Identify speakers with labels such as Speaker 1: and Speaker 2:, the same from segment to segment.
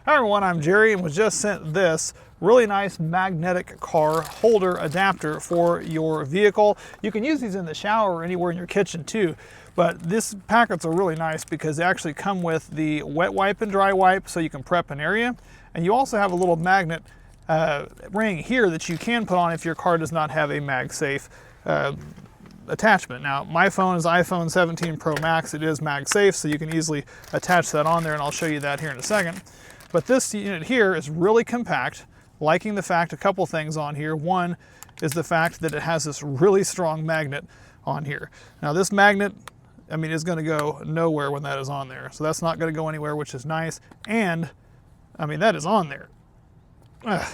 Speaker 1: Hi everyone, I'm Jerry and was just sent this really nice magnetic car holder adapter for your vehicle. You can use these in the shower or anywhere in your kitchen too, but these packets are really nice because they actually come with the wet wipe and dry wipe so you can prep an area. And you also have a little magnet ring here that you can put on if your car does not have a MagSafe attachment. Now, my phone is iPhone 17 Pro Max. It is MagSafe, so you can easily attach that on there, and I'll show you that here in a second. But this unit here is really compact, liking the fact a couple things on here. One is the fact that it has this really strong magnet on here. Now this magnet, I mean, is going to go nowhere when that is on there. So that's not going to go anywhere, which is nice. And, I mean, that is on there. Ugh.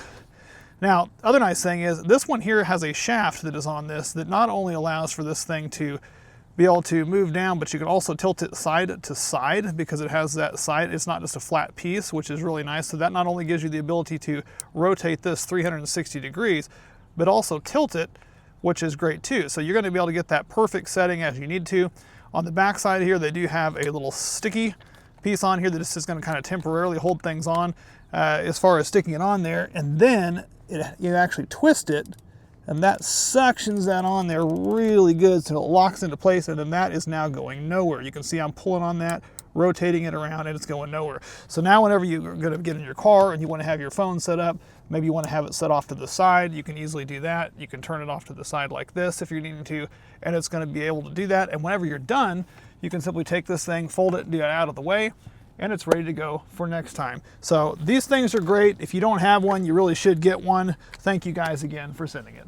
Speaker 1: Now, other nice thing is this one here has a shaft that is on this that not only allows for this thing to be able to move down, but you can also tilt it side to side because it has that side. It's not just a flat piece, which is really nice. So that not only gives you the ability to rotate this 360 degrees, but also tilt it, which is great too. So you're going to be able to get that perfect setting as you need to. On the back side here, they do have a little sticky piece on here that is just going to kind of temporarily hold things on as far as sticking it on there. And then you actually twist it, and that suctions that on there really good so it locks into place, and then that is now going nowhere. You can see I'm pulling on that, rotating it around, and it's going nowhere. So now whenever you're going to get in your car and you want to have your phone set up, maybe you want to have it set off to the side, you can easily do that. You can turn it off to the side like this if you're needing to, and it's going to be able to do that. And whenever you're done, you can simply take this thing, fold it, do it out of the way, and it's ready to go for next time. So these things are great. If you don't have one, you really should get one. Thank you guys again for sending it.